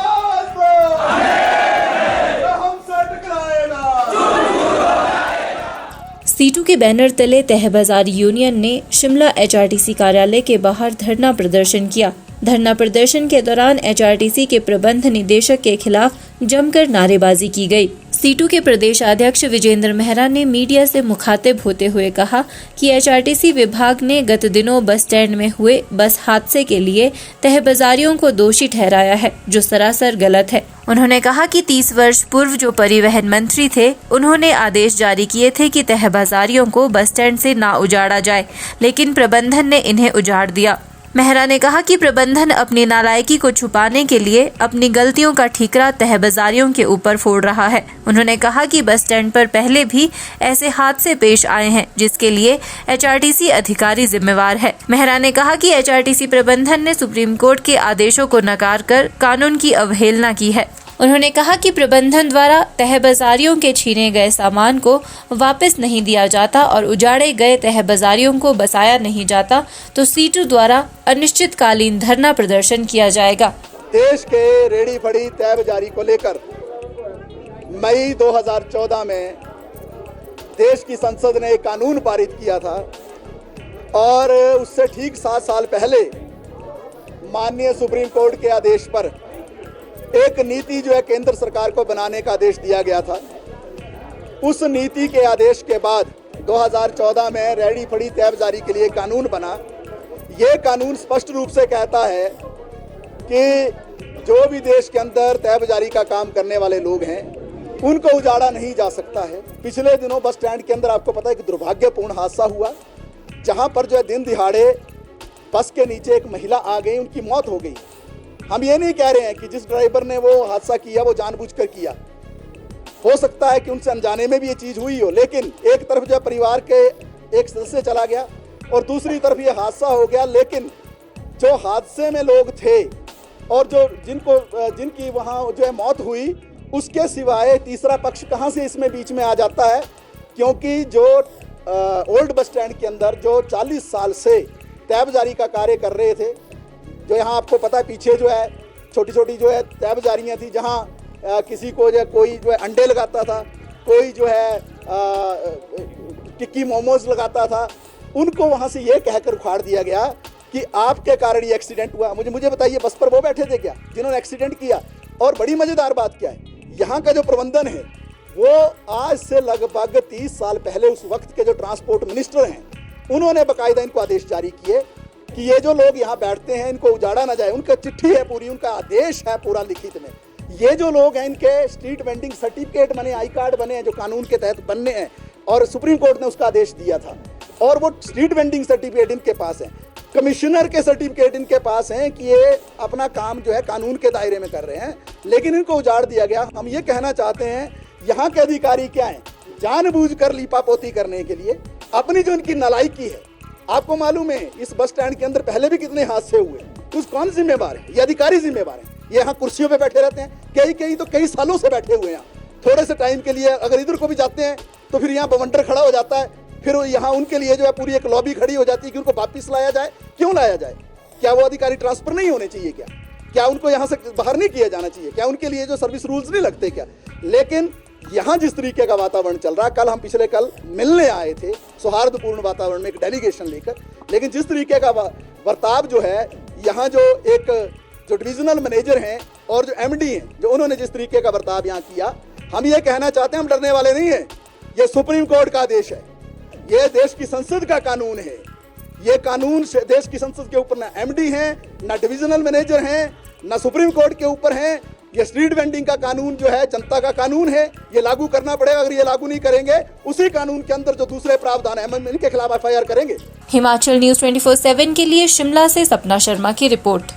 आवाज दो, हमसे टकराएगा। सीटू के बैनर तले तहबाजारी यूनियन ने शिमला एचआरटीसी कार्यालय के बाहर धरना प्रदर्शन किया। धरना प्रदर्शन के दौरान एचआरटीसी के प्रबंध निदेशक के खिलाफ जमकर नारेबाजी की गई। सीटू के प्रदेशाध्यक्ष विजेंद्र मेहरा ने मीडिया से मुखातिब होते हुए कहा कि एचआरटीसी विभाग ने गत दिनों बस स्टैंड में हुए बस हादसे के लिए तहबाजारियों को दोषी ठहराया है, जो सरासर गलत है। उन्होंने कहा कि 30 वर्ष पूर्व जो परिवहन मंत्री थे, उन्होंने आदेश जारी किए थे कि तहबाजारियों को बस स्टैंड से ना उजाड़ा जाए, लेकिन प्रबंधन ने इन्हें उजाड़ दिया। मेहरा ने कहा कि प्रबंधन अपनी नालायकी को छुपाने के लिए अपनी गलतियों का ठीकरा तहबाजारियों के ऊपर फोड़ रहा है। उन्होंने कहा कि बस स्टैंड पर पहले भी ऐसे हादसे पेश आए हैं, जिसके लिए एचआरटीसी अधिकारी जिम्मेवार है। मेहरा ने कहा कि एचआरटीसी प्रबंधन ने सुप्रीम कोर्ट के आदेशों को नकार कर कानून की अवहेलना की है। उन्होंने कहा कि प्रबंधन द्वारा तहबाजारियों के छीने गए सामान को वापस नहीं दिया जाता और उजाड़े गए तहबाजारियों को बसाया नहीं जाता, तो सीटू द्वारा अनिश्चितकालीन धरना प्रदर्शन किया जाएगा। देश के रेडी फड़ी तहबाजारी को लेकर मई 2014 में देश की संसद ने एक कानून पारित किया था और उससे ठीक 7 साल पहले माननीय सुप्रीम कोर्ट के आदेश पर एक नीति जो है केंद्र सरकार को बनाने का आदेश दिया गया था। उस नीति के आदेश के बाद 2014 में रेडी फड़ी तहबाजारी के लिए कानून बना। ये कानून स्पष्ट रूप से कहता है कि जो भी देश के अंदर तहबाजारी का काम करने वाले लोग हैं, उनको उजाड़ा नहीं जा सकता है। पिछले दिनों बस स्टैंड के अंदर आपको पता है कि दुर्भाग्यपूर्ण हादसा हुआ, जहां पर जो है दिन दिहाड़े बस के नीचे एक महिला आ गई, उनकी मौत हो गई। हम ये नहीं कह रहे हैं कि जिस ड्राइवर ने वो हादसा किया वो जानबूझकर किया, हो सकता है कि उनसे अनजाने में भी ये चीज़ हुई हो, लेकिन एक तरफ जो परिवार के एक सदस्य चला गया और दूसरी तरफ ये हादसा हो गया। लेकिन जो हादसे में लोग थे और जो जिनकी वहाँ जो है मौत हुई, उसके सिवाय तीसरा पक्ष कहाँ से इसमें बीच में आ जाता है? क्योंकि जो ओल्ड बस स्टैंड के अंदर जो 40 साल से तहबाजारी का कार्य कर रहे थे, जो यहाँ आपको पता है पीछे जो है छोटी छोटी जो है तहबाजारियाँ थी, जहाँ किसी को जो है कोई जो है अंडे लगाता था, कोई जो है टिक्की मोमोज लगाता था, उनको वहाँ से ये कहकर उखाड़ दिया गया कि आपके कारण ये एक्सीडेंट हुआ। मुझे बताइए, बस पर वो बैठे थे क्या जिन्होंने एक्सीडेंट किया? और बड़ी मज़ेदार बात क्या है, यहाँ का जो प्रबंधन है वो आज से लगभग 30 साल पहले उस वक्त के जो ट्रांसपोर्ट मिनिस्टर हैं, उन्होंने बाकायदा इनको आदेश जारी किए कि ये जो लोग यहाँ बैठते हैं इनको उजाड़ा ना जाए। उनका चिट्ठी है पूरी, उनका आदेश है पूरा लिखित में। ये जो लोग हैं इनके स्ट्रीट वेंडिंग सर्टिफिकेट बने, आई कार्ड बने हैं जो कानून के तहत बनने हैं, और सुप्रीम कोर्ट ने उसका आदेश दिया था। और वो स्ट्रीट वेंडिंग सर्टिफिकेट इनके पास है, कमिश्नर के सर्टिफिकेट इनके पास हैं कि ये अपना काम जो है कानून के दायरे में कर रहे हैं, लेकिन इनको उजाड़ दिया गया। हम ये कहना चाहते हैं, यहाँ के अधिकारी क्या हैं, जानबूझकर लीपापोती करने के लिए अपनी जो इनकी नालायकी है। आपको मालूम है इस बस स्टैंड के अंदर पहले भी कितने हादसे हुए, उस कौन जिम्मेवार है? ये अधिकारी जिम्मेवार है। ये यहाँ कुर्सियों पे बैठे रहते हैं, कई तो कई सालों से बैठे हुए हैं। थोड़े से टाइम के लिए अगर इधर को भी जाते हैं तो फिर यहाँ बवंडर खड़ा हो जाता है, फिर यहाँ उनके लिए जो है पूरी एक लॉबी खड़ी हो जाती है कि उनको वापिस लाया जाए। क्यों लाया जाए? क्या वो अधिकारी ट्रांसफर नहीं होने चाहिए? क्या उनको यहाँ से बाहर नहीं किया जाना चाहिए? क्या उनके लिए जो सर्विस रूल्स नहीं लगते क्या? लेकिन यहाँ जिस तरीके का वातावरण चल रहा, कल हम पिछले कल मिलने आए थे सौहार्दपूर्ण वातावरण में एक डेलीगेशन लेकर, लेकिन जिस तरीके का बर्ताव जो है यहाँ जो डिविजनल मैनेजर हैं और जो एमडी हैं, जो उन्होंने जिस तरीके का बर्ताव यहाँ किया, हम ये कहना चाहते हैं हम डरने वाले नहीं हैं। ये सुप्रीम कोर्ट का आदेश है, ये देश की संसद का कानून है। ये कानून देश की संसद के ऊपर ना एमडी हैं, ना डिविजनल मैनेजर हैं, ना सुप्रीम कोर्ट के ऊपर हैं। ये स्ट्रीट वेंडिंग का कानून जो है जनता का कानून है, ये लागू करना पड़ेगा। अगर ये लागू नहीं करेंगे, उसी कानून के अंदर जो दूसरे प्रावधान है हम इनके खिलाफ एफआईआर करेंगे। हिमाचल न्यूज़ 24/7 के लिए शिमला से सपना शर्मा की रिपोर्ट।